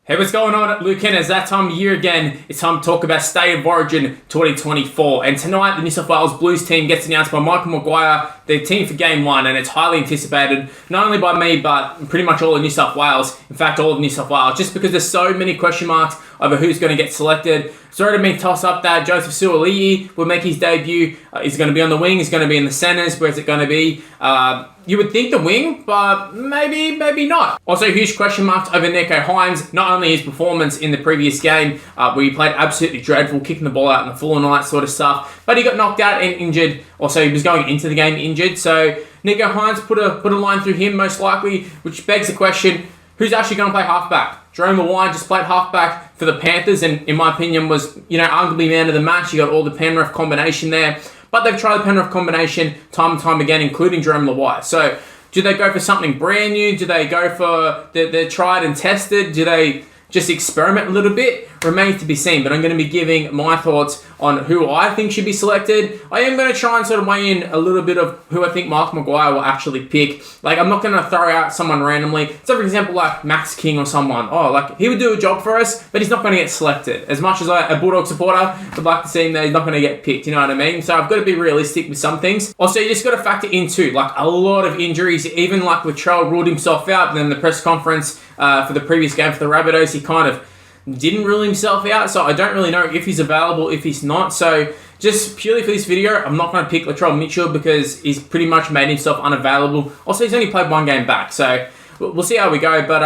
Hey, what's going on, Luke? And it's that time of year again. It's time to talk about State of Origin 2024. And tonight, the New South Wales Blues team gets announced by Michael McGuire, their team for Game 1, and it's highly anticipated, not only by me, but pretty much all of New South Wales. In fact, all of New South Wales, just because there's so many question marks over who's going to get selected. It's already been tossed up that Joseph Suaalii will make his debut. He's going to be on the wing, he's going to be in the centres. Where's it going to be? You would think the wing, but maybe not. Also, huge question marks over Nicho Hynes. Not only his performance in the previous game, where he played absolutely dreadful, kicking the ball out in the full and all that sort of stuff, but he got knocked out and injured. Also, he was going into the game injured. So Nicho Hynes put a line through him, most likely, which begs the question, who's actually going to play halfback? Jerome McGuire just played halfback for the Panthers, and in my opinion was, arguably man of the match. You got all the Penrith combination there. But they've tried the Penrith combination time and time again, including Jerome McGuire. So, do they go for something brand new? Do they go for the tried and tested? Do they just experiment a little bit? Remains to be seen. But I'm going to be giving my thoughts on who I think should be selected. I am going to try and sort of weigh in a little bit of who I think Mark McGuire will actually pick. Like, I'm not going to throw out someone randomly. So, for example, like Max King or someone. He would do a job for us, but he's not going to get selected. As much as a Bulldog supporter would like to see him there, he's not going to get picked. You know what I mean? So, I've got to be realistic with some things. Also, you just got to factor into, a lot of injuries. Even, Latrell ruled himself out. And then the press conference for the previous game for the Rabbitohs, he kind of didn't rule himself out, so I don't really know if he's available, if he's not. So just purely for this video, I'm not going to pick Latrell Mitchell because he's pretty much made himself unavailable. Also, he's only played one game back, so we'll see how we go. But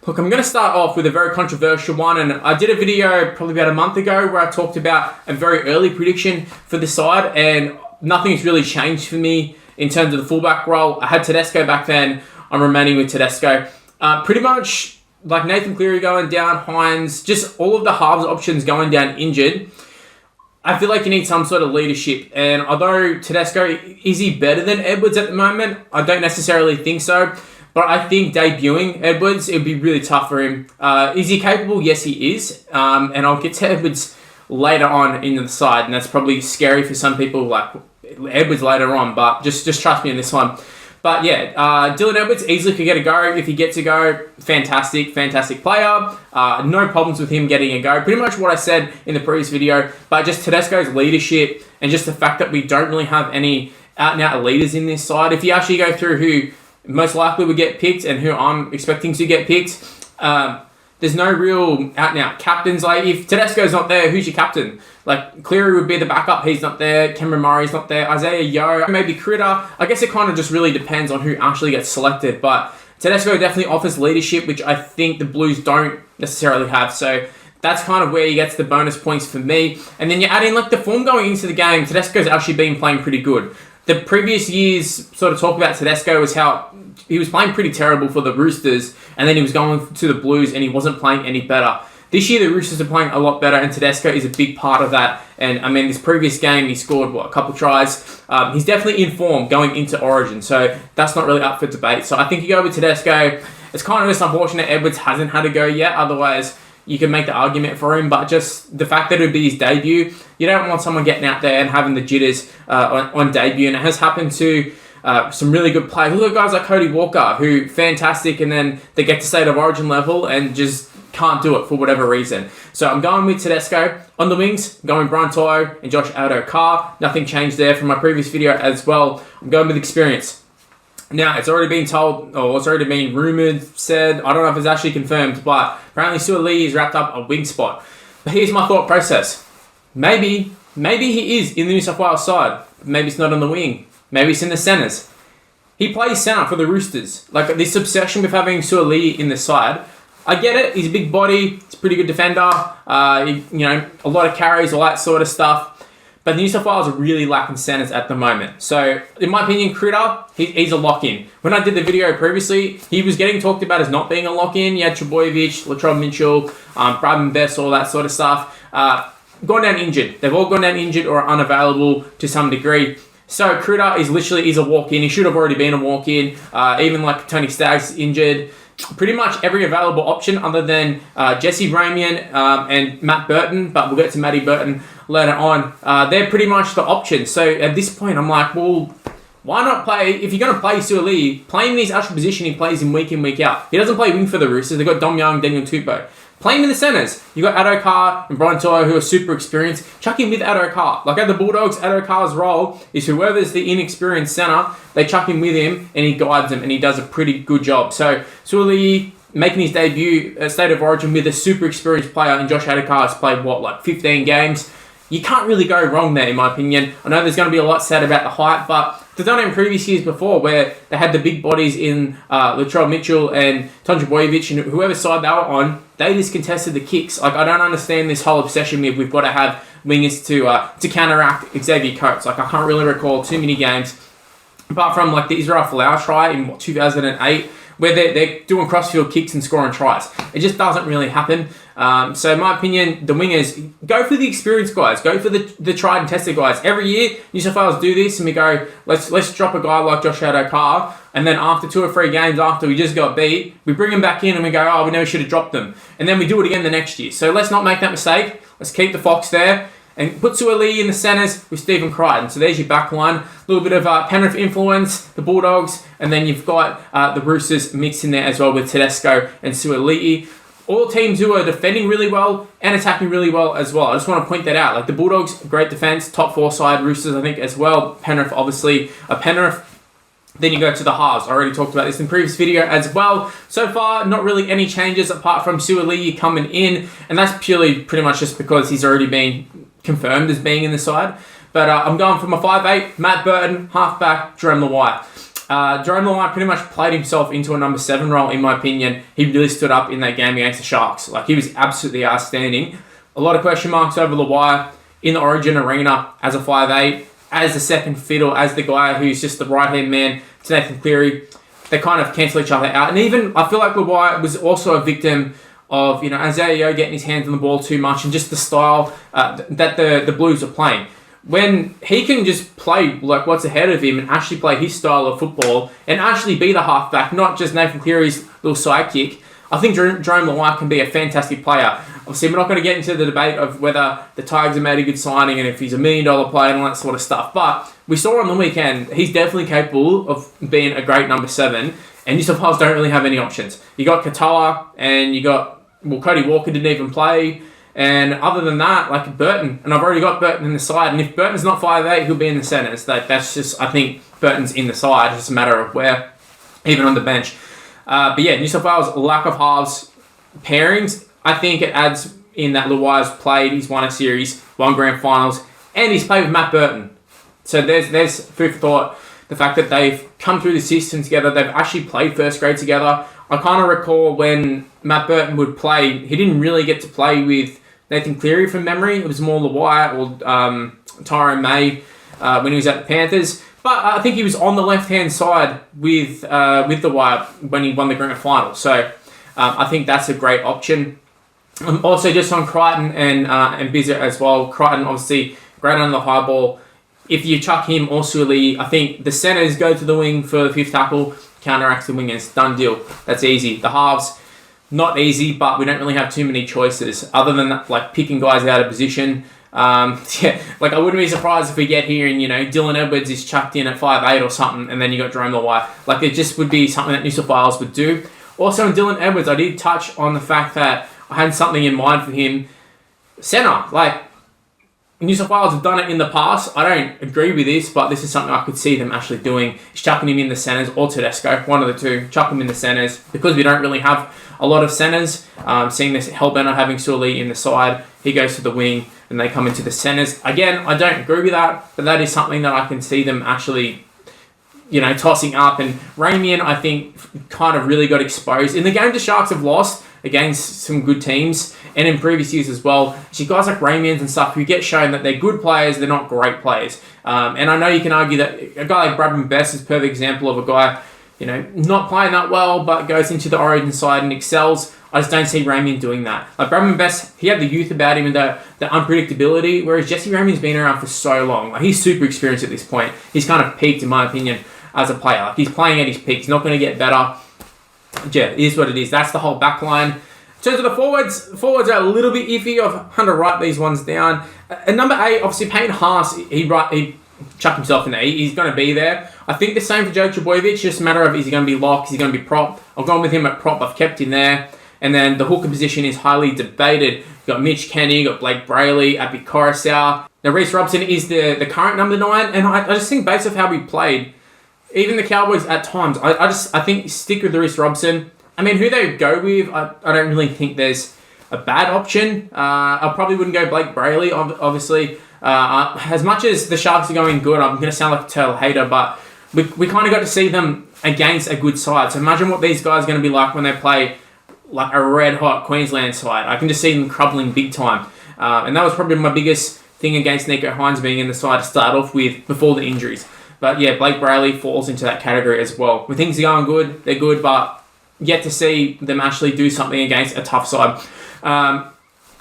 look, I'm going to start off with a very controversial one, and I did a video probably about a month ago where I talked about a very early prediction for the side, and nothing's really changed for me in terms of the fullback role. I had Tedesco back then. I'm remaining with Tedesco. Pretty much Nathan Cleary going down, Hynes, just all of the halves options going down injured. I feel like you need some sort of leadership. And although Tedesco, is he better than Edwards at the moment? I don't necessarily think so. But I think debuting Edwards, it would be really tough for him. Is he capable? Yes, he is. And I'll get to Edwards later on in the side. And that's probably scary for some people, like Edwards later on. But just trust me on this one. But yeah, Dylan Edwards easily could get a go. If he gets a go, fantastic player. No problems with him getting a go. Pretty much what I said in the previous video. But just Tedesco's leadership and just the fact that we don't really have any out-and-out leaders in this side. If you actually go through who most likely would get picked and who I'm expecting to get picked, there's no real out-and-out captains. If Tedesco's not there, who's your captain? Cleary would be the backup. He's not there. Cameron Murray's not there. Isaiah Yeo, maybe Critter. I guess it kind of just really depends on who actually gets selected. But Tedesco definitely offers leadership, which I think the Blues don't necessarily have. So that's kind of where he gets the bonus points for me. And then you add in the form going into the game. Tedesco's actually been playing pretty good. The previous years sort of talk about Tedesco was how he was playing pretty terrible for the Roosters, and then he was going to the Blues and he wasn't playing any better. This year the Roosters are playing a lot better, and Tedesco is a big part of that. And this previous game he scored a couple tries. He's definitely in form going into Origin, so that's not really up for debate. So I think you go with Tedesco. It's kind of just unfortunate Edwards hasn't had a go yet. Otherwise, you can make the argument for him, but just the fact that it would be his debut, you don't want someone getting out there and having the jitters on debut, and it has happened to some really good players. Look at guys like Cody Walker, who fantastic, and then they get to State of Origin level and just can't do it for whatever reason. So I'm going with Tedesco. On the wings, I'm going Brian To'o and Josh Addo-Carr. Nothing changed there from my previous video as well. I'm going with experience. Now, it's already been told, or it's already been rumoured, said, I don't know if it's actually confirmed, but apparently Suaalii has wrapped up a wing spot. But here's my thought process. Maybe he is in the New South Wales side. Maybe it's not on the wing. Maybe it's in the centres. He plays centre for the Roosters. This obsession with having Suaalii in the side, I get it. He's a big body. He's a pretty good defender. A lot of carries, all that sort of stuff. But the New South Wales are really lacking centres at the moment. So, in my opinion, Critter, he's a lock-in. When I did the video previously, he was getting talked about as not being a lock-in. You had Trbojevic, Latrell Mitchell, Bradman Best, all that sort of stuff. Gone down injured. They've all gone down injured or are unavailable to some degree. So, Critter is a walk-in. He should have already been a walk-in. Even Tony Staggs injured. Pretty much every available option other than Jesse Ramian and Matt Burton, but we'll get to Matty Burton later on. They're pretty much the options. So at this point, I'm like, well, Why not play, if you're going to play Suoli, play him in his actual position he plays in week out. He doesn't play wing for the Roosters. They've got Dom Young, Daniel Tupou. Play him in the centres. You've got Addo-Carr and Brian To'o who are super experienced. Chuck him with Addo-Carr. Like at the Bulldogs, Addo-Carr's role is whoever's the inexperienced centre, they chuck him with him and he guides them and he does a pretty good job. So Suoli making his debut at State of Origin with a super experienced player, and Josh Addo-Carr has played, 15 games. You can't really go wrong there, in my opinion. I know there's going to be a lot said about the height, but they've done it in previous years before where they had the big bodies in Latrell Mitchell and Tonja Bojovic and whoever side they were on, they just contested the kicks. Like, I don't understand this whole obsession with we've got to have wingers to counteract Xavier Coates. Like, I can't really recall too many games, apart from like the Israel Folau try in 2008, where they're doing crossfield kicks and scoring tries. It just doesn't really happen. So in my opinion, the wingers, go for the experienced guys. Go for the tried and tested guys. Every year, New South Wales do this and we go, let's drop a guy like Josh Addo-Carr, and then after 2 or 3 games after we just got beat, we bring him back in and we go, we know we should have dropped them. And then we do it again the next year. So let's not make that mistake. Let's keep the Fox there. And put Suoli in the centres with Stephen Crichton. So there's your back line. A little bit of Penrith influence, the Bulldogs, and then you've got the Roosters mixed in there as well with Tedesco and Suoli. All teams who are defending really well and attacking really well as well. I just want to point that out. Like the Bulldogs, great defence, top 4 side. Roosters, I think, as well. Penrith, obviously, Penrith. Then you go to the halves. I already talked about this in the previous video as well. So far, not really any changes apart from Suoli coming in, and that's purely pretty much just because he's already been confirmed as being in the side. But I'm going for my 5'8", Matt Burton, halfback, Jerome Luai. Jerome Luai pretty much played himself into a number 7 role, in my opinion. He really stood up in that game against the Sharks. Like, he was absolutely outstanding. A lot of question marks over Luai in the Origin arena as a 5'8", as the second fiddle, as the guy who's just the right-hand man to Nathan Cleary. They kind of cancel each other out. And even, I feel like Luai was also a victim of, Isaiah getting his hands on the ball too much and just the style that the Blues are playing. When he can just play like what's ahead of him and actually play his style of football and actually be the halfback, not just Nathan Cleary's little sidekick, I think Jerome Luai can be a fantastic player. Obviously, we're not going to get into the debate of whether the Tigers have made a good signing and if he's $1 million player and all that sort of stuff, but we saw on the weekend he's definitely capable of being a great number 7, and New South Wales don't really have any options. You got Katoa and you got, Cody Walker didn't even play. And other than that, like Burton, and I've already got Burton in the side, and if Burton's not 5'8", he'll be in the centres. That's just, I think Burton's in the side. It's just a matter of where, even on the bench. But yeah, New South Wales' lack of halves pairings, I think it adds in that Luai's played, he's won a series, won grand finals, and he's played with Matt Burton. So there's food for thought. The fact that they've come through the system together, they've actually played first grade together. I kind of recall when Matt Burton would play, he didn't really get to play with Nathan Cleary from memory. It was more Luai or Tyrone May when he was at the Panthers. But I think he was on the left-hand side with Luai when he won the grand final. So I think that's a great option. Also, just on Crichton and Bizza as well. Crichton, obviously, great on the high ball. If you chuck him or Suoli, I think the centres go to the wing for the 5th tackle, counteracts the wingers. Done deal. That's easy. The halves, not easy, but we don't really have too many choices other than that, like picking guys out of position. Like I wouldn't be surprised if we get here and Dylan Edwards is chucked in at 5'8" or something, and then you got Jerome Luai. Like it just would be something that New South Wales would do. Also, in Dylan Edwards, I did touch on the fact that I had something in mind for him. Centre, like New South Wales have done it in the past. I don't agree with this, but this is something I could see them actually doing. Is chucking him in the centres or Tedesco, one of the two. Chuck him in the centres because we don't really have a lot of centres. Seeing this Hellbent having Suoli in the side, he goes to the wing and they come into the centres. Again, I don't agree with that, but that is something that I can see them actually, tossing up. And Ramian, I think, kind of really got exposed. In the game the Sharks have lost against some good teams, and in previous years as well, so guys like Ramians and stuff who get shown that they're good players, they're not great players. And I know you can argue that a guy like Bradman Best is a perfect example of a guy, not playing that well, but goes into the Origin side and excels. I just don't see Ramian doing that. Like Bradman Best, he had the youth about him and the unpredictability, whereas Jesse Ramian's been around for so long. Like, he's super experienced at this point. He's kind of peaked, in my opinion, as a player. Like, he's playing at his peak. He's not going to get better. Yeah, it is what it is. That's the whole back line. In terms of the forwards are a little bit iffy. I've had to write these ones down. At number 8, obviously Payne Haas, he chucked himself in there. He's going to be there. I think the same for Joe Trbojevic, just a matter of is he going to be lock, is he going to be prop. I've gone with him at prop, I've kept him there. And then the hooker position is highly debated. You've got Mitch Kenny, you've got Blake Brayley, Abby Coruscant. Now Reece Robson is the current number 9, and I just think based off how we played, even the Cowboys at times, I think stick with Reece Robson. I mean, who they go with, I don't really think there's a bad option. I probably wouldn't go Blake Brayley, obviously. As much as the Sharks are going good, I'm going to sound like a total hater, but we kind of got to see them against a good side. So imagine what these guys are going to be like when they play like a red-hot Queensland side. I can just see them crumbling big time. And that was probably my biggest thing against Nico Hines being in the side to start off with before the injuries. But yeah, Blake Brayley falls into that category as well. When things are going good, they're good, but yet to see them actually do something against a tough side.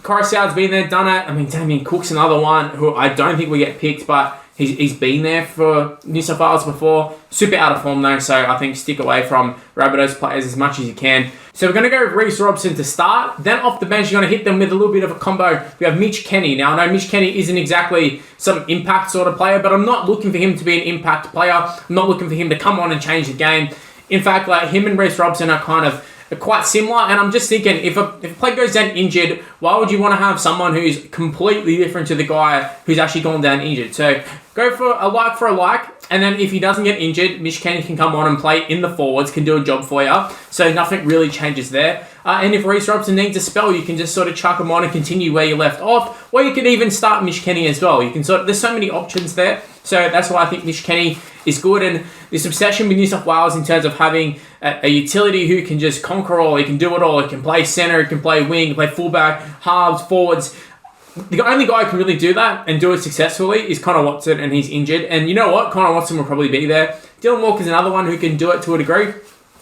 Coruscant's been there, done it. I mean, Damien Cook's another one who I don't think will get picked, but he's been there for New South Wales before. Super out of form though, so I think stick away from Rabbitohs players as much as you can. So we're going to go with Reece Robson to start. Then off the bench, you're going to hit them with a little bit of a combo. We have Mitch Kenny. Now, I know Mitch Kenny isn't exactly some impact sort of player, but I'm not looking for him to be an impact player. I'm not looking for him to come on and change the game. In fact, like him and Reece Robson are kind of quite similar, and I'm just thinking, if a player goes down injured, why would you want to have someone who's completely different to the guy who's actually gone down injured? So go for a like, and then if he doesn't get injured, Mitch Kenny can come on and play in the forwards, can do a job for you, so nothing really changes there. And if Reece Robson needs a spell, you can just sort of chuck him on and continue where you left off, or you could even start Mitch Kenny as well. You can there's so many options there, so that's why I think Mitch Kenny is good. And this obsession with New South Wales in terms of having a utility who can just conquer all, he can do it all, he can play centre, he can play wing, he can play fullback, halves, forwards. The only guy who can really do that and do it successfully is Connor Watson, and he's injured. And you know what? Connor Watson will probably be there. Dylan Walker's another one who can do it to a degree.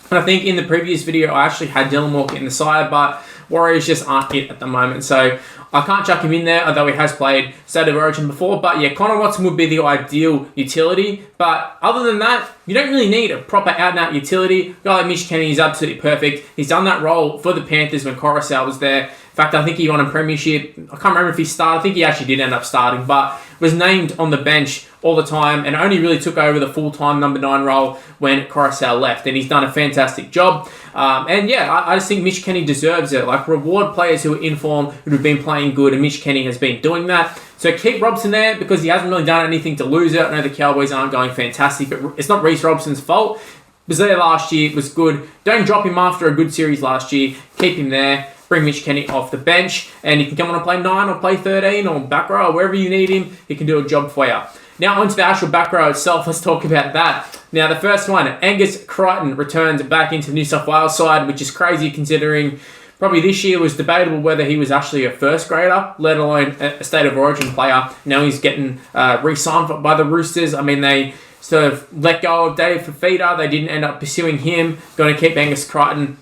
And I think in the previous video, I actually had Dylan Walker in the side, but Warriors just aren't it at the moment. So I can't chuck him in there, although he has played State of Origin before. But yeah, Connor Watson would be the ideal utility. But other than that, you don't really need a proper out-and-out utility. A guy like Mitch Kenny is absolutely perfect. He's done that role for the Panthers when Coruscant was there. In fact, I think he won a premiership. I can't remember if he started. I think he actually did end up starting, but was named on the bench all the time and only really took over the full-time number 9 role when Coruscant left, and he's done a fantastic job. And yeah, I just think Mitch Kenny deserves it. Like, reward players who are in form, who have been playing good, and Mitch Kenny has been doing that. So keep Robson there because he hasn't really done anything to lose it. I know the Cowboys aren't going fantastic, but it's not Reece Robson's fault. Was there last year, was good. Don't drop him after a good series last year. Keep him there. Bring Mitch Kenny off the bench, and he can come on and play 9 or play 13 or back row or wherever you need him. He can do a job for you. Now onto the actual back row itself. Let's talk about that. Now the first one, Angus Crichton returns back into the New South Wales side, which is crazy considering probably this year was debatable whether he was actually a first grader, let alone a State of Origin player. Now he's getting re-signed by the Roosters. I mean, they sort of let go of Dave Fafita. They didn't end up pursuing him. Going to keep Angus Crichton.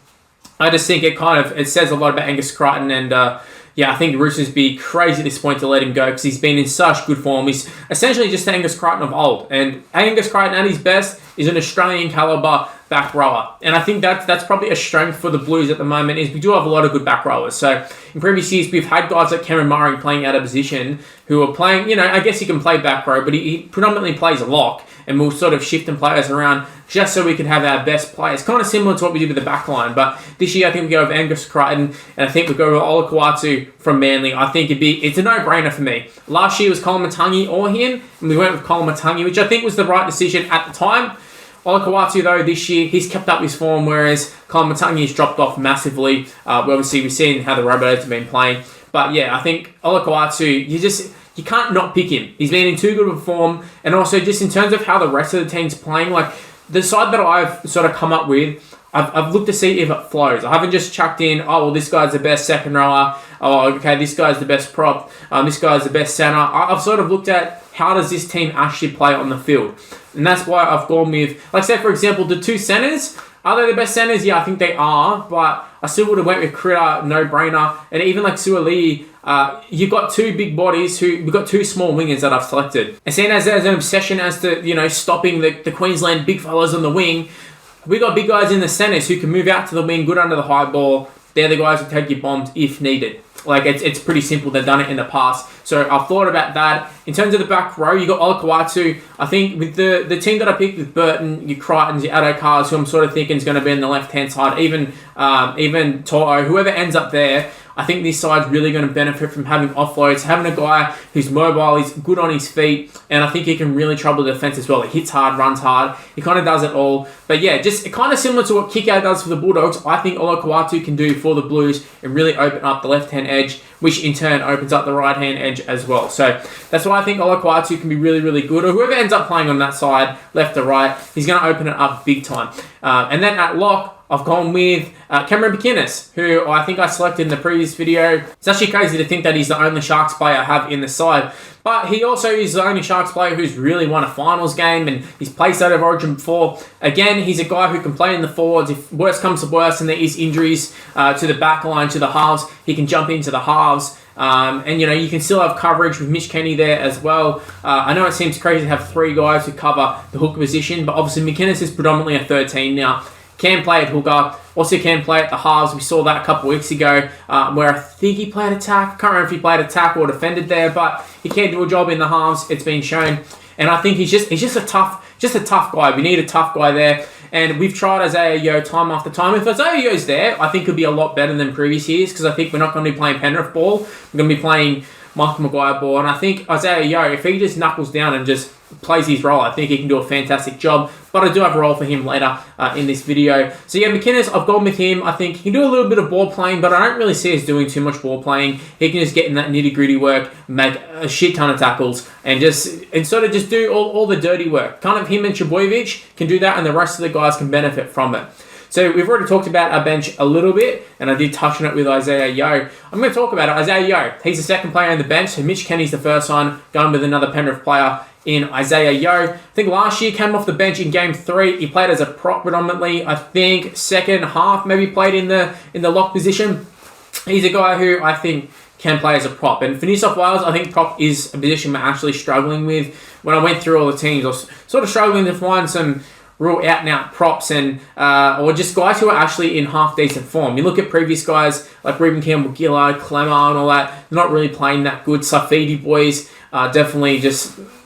I just think it says a lot about Angus Crichton, and I think the Roosters be crazy at this point to let him go because he's been in such good form. He's essentially just Angus Crichton of old, and Angus Crichton at his best is an Australian caliber back rower, and I think that's probably a strength for the Blues at the moment is we do have a lot of good back rowers. So in previous years we've had guys like Cameron Murray playing out of position who are playing, I guess he can play back row, but he predominantly plays a lock, and we'll sort of shift and players around just so we can have our best players. Kind of similar to what we did with the back line. But this year, I think we go with Angus Crichton, and I think we go with Olakau'atu from Manly. I think it's a no-brainer for me. Last year was Colin Matangi or him, and we went with Colin Matangi, which I think was the right decision at the time. Olakau'atu, though, this year, he's kept up his form, whereas Colin Matangi has dropped off massively. Obviously, we've seen how the Rabbitohs have been playing. But yeah, I think Olakau'atu, you can't not pick him. He's been in too good of a form, and also just in terms of how the rest of the team's playing, like the side that I've sort of come up with, I've looked to see if it flows. I haven't just chucked in, this guy's the best second rower. This guy's the best prop. This guy's the best centre. I've sort of looked at how does this team actually play on the field. And that's why I've gone with, like say for example, the 2 centres. Are they the best centres? Yeah, I think they are, but I still would have went with Critter, no-brainer. And even like Suaalii, you've got 2 big bodies we've got 2 small wingers that I've selected. And seeing as there's an obsession as to, stopping the Queensland big fellas on the wing, we got big guys in the centres who can move out to the wing, good under the high ball. They're the guys who take your bombs if needed. Like, it's pretty simple. They've done it in the past. So I've thought about that. In terms of the back row, you got Olakau'atu. I think with the team that I picked with Burton, your Crichtons, your Adokars, who I'm sort of thinking is going to be on the left-hand side, even To'o, whoever ends up there, I think this side's really going to benefit from having offloads, having a guy who's mobile, he's good on his feet, and I think he can really trouble the defense as well. He hits hard, runs hard, he kind of does it all. But yeah, just kind of similar to what Kiko does for the Bulldogs, I think Olakau'atu can do for the Blues and really open up the left-hand edge, which in turn opens up the right-hand edge as well. So that's why I think Olakau'atu can be really, really good. Or whoever ends up playing on that side, left or right, he's going to open it up big time. And then at lock, I've gone with Cameron McInnes, who I think I selected in the previous video. It's actually crazy to think that he's the only Sharks player I have in the side. But he also is the only Sharks player who's really won a finals game, and he's played State of Origin before. Again, he's a guy who can play in the forwards. If worse comes to worse and there is injuries to the back line, to the halves, he can jump into the halves. And, you can still have coverage with Mitch Kenny there as well. I know it seems crazy to have 3 guys who cover the hooker position, but obviously McInnes is predominantly a 13 now. Can play at hooker, also can play at the halves. We saw that a couple of weeks ago where I think he played attack. I can't remember if he played attack or defended there, but he can do a job in the halves. It's been shown. And I think he's just a tough guy. We need a tough guy there. And we've tried Isaiah Yeo time after time. If Isaiah Yeo's there, I think he'll be a lot better than previous years, because I think we're not going to be playing Penrith ball. We're going to be playing Michael McGuire ball. And I think Isaiah Yeo, if he just knuckles down and just plays his role, I think he can do a fantastic job. But I do have a role for him later in this video. So yeah, McInnes, I've gone with him. I think he can do a little bit of ball playing, but I don't really see us doing too much ball playing. He can just get in that nitty-gritty work, make a shit ton of tackles, and sort of just do all the dirty work. Kind of him and Trbojevic can do that, and the rest of the guys can benefit from it. So we've already talked about our bench a little bit, and I did touch on it with Isaiah Yeo. I'm going to talk about it. Isaiah Yeo, he's the second player on the bench, so Mitch Kenny's the first one, going with another Penrith player in Isaiah Yeo. I think last year came off the bench in Game 3. He played as a prop predominantly. I think second half maybe played in the lock position. He's a guy who I think can play as a prop. And for New South Wales, I think prop is a position we're actually struggling with. When I went through all the teams, I was sort of struggling to find some real out-and-out props and or just guys who are actually in half-decent form. You look at previous guys like Reuben Campbell-Gillard, Clemmer and all that, they're not really playing that good. Saifidi boys, definitely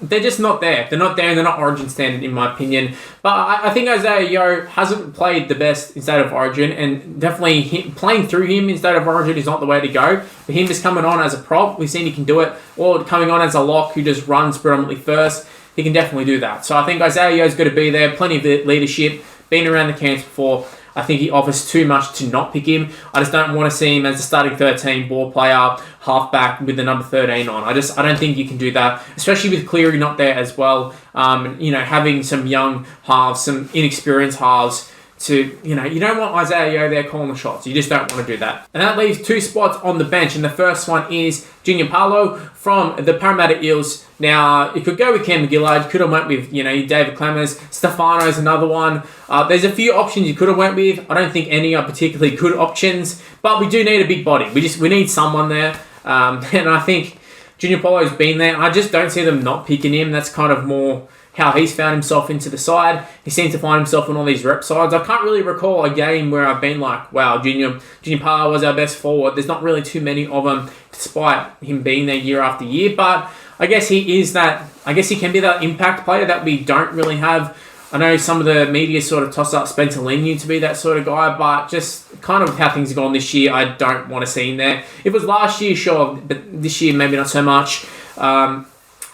they're just not there. They're not there and they're not Origin standard in my opinion. But I think Isaiah Yeo hasn't played the best in State of Origin, and definitely playing through him in State of Origin is not the way to go. For him just coming on as a prop, we've seen he can do it, or coming on as a lock who just runs predominantly first, he can definitely do that. So I think Isaiah Yeo's got to be there, plenty of leadership, been around the camps before. I think he offers too much to not pick him. I just don't want to see him as a starting 13 ball player, halfback with the number 13 on. I don't think you can do that, especially with Cleary not there as well. Having some young halves, some inexperienced halves. You don't want Isaiah Yeo there calling the shots. You just don't want to do that. And that leaves 2 spots on the bench. And the first one is Junior Paulo from the Parramatta Eels. Now, you could go with Cam Gillard. You could have went with, David Clemmers. Stefano's another one. There's a few options you could have went with. I don't think any are particularly good options. But we do need a big body. We need someone there. And I think Junior Paulo's been there. I just don't see them not picking him. That's kind of more how he's found himself into the side. He seems to find himself on all these rep sides. I can't really recall a game where I've been like, wow, Junior Paulo was our best forward. There's not really too many of them, despite him being there year after year. But I guess he can be that impact player that we don't really have. I know some of the media sort of toss up Spencer Leniu to be that sort of guy, but just kind of how things have gone this year, I don't want to see him there. If it was last year, sure, but this year maybe not so much.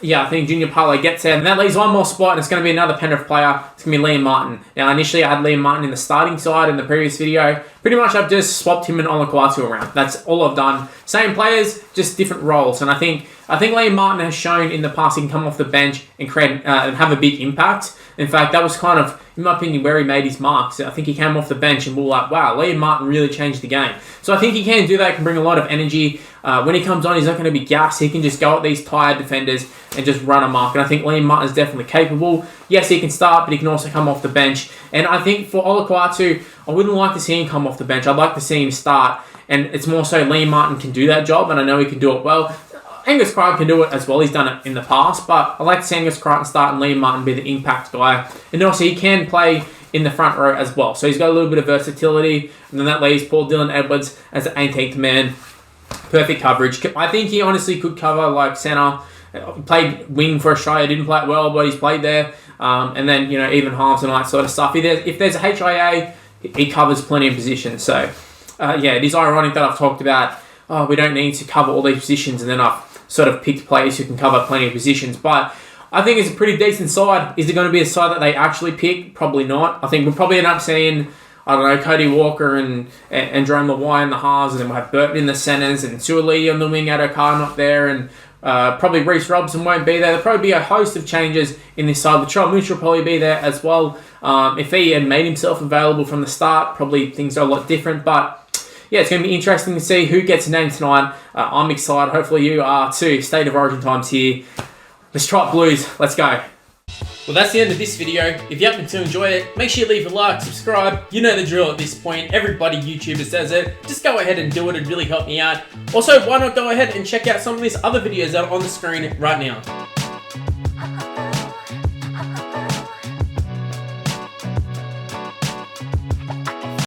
I think Junior Paulo gets there. And that leaves one more spot, and it's going to be another Penrith player. It's going to be Liam Martin. Now, initially, I had Liam Martin in the starting side in the previous video. Pretty much, I've just swapped him and Olakau'atu around. That's all I've done. Same players, just different roles. And I think Liam Martin has shown in the past he can come off the bench and create and have a big impact. In fact, that was kind of, in my opinion, where he made his marks. I think he came off the bench and we were like, wow, Liam Martin really changed the game. So I think he can do that, can bring a lot of energy. When he comes on, he's not going to be gassed. He can just go at these tired defenders and just run a mark. And I think Liam Martin is definitely capable. Yes, he can start, but he can also come off the bench. And I think for Olakau'atu, I wouldn't like to see him come off the bench. I'd like to see him start. And it's more so Liam Martin can do that job, and I know he can do it well. Angus Crichton can do it as well. He's done it in the past, but I like to see Angus Crichton start and Liam Martin be the impact guy. And also, he can play in the front row as well. So he's got a little bit of versatility. And then that leaves Paul Dylan Edwards as the 18th man. perfect coverage. I think he honestly could cover like centre. Played wing for Australia, didn't play it well, but he's played there. And then, even halves and all that sort of stuff. If there's a HIA, he covers plenty of positions. So, it is ironic that I've talked about, we don't need to cover all these positions, and then I've sort of picked players who can cover plenty of positions. But I think it's a pretty decent side. Is it going to be a side that they actually pick? Probably not. I think we'll probably end up seeing, Cody Walker and Jerome Lawai in the halves, and then we'll have Burton in the centres, and Suoliti on the wing, Adokar not there, and probably Reece Robson won't be there. There'll probably be a host of changes in this side. Latrell Mooch will probably be there as well. If he had made himself available from the start, probably things are a lot different. But yeah, it's going to be interesting to see who gets named tonight. I'm excited. Hopefully you are too. State of Origin time's here. Let's try it, Blues. Let's go. Well, that's the end of this video. If you happen to enjoy it, make sure you leave a like, subscribe. You know the drill at this point. Everybody YouTubers does it. Just go ahead and do it. It'd really help me out. Also, why not go ahead and check out some of these other videos that are on the screen right now.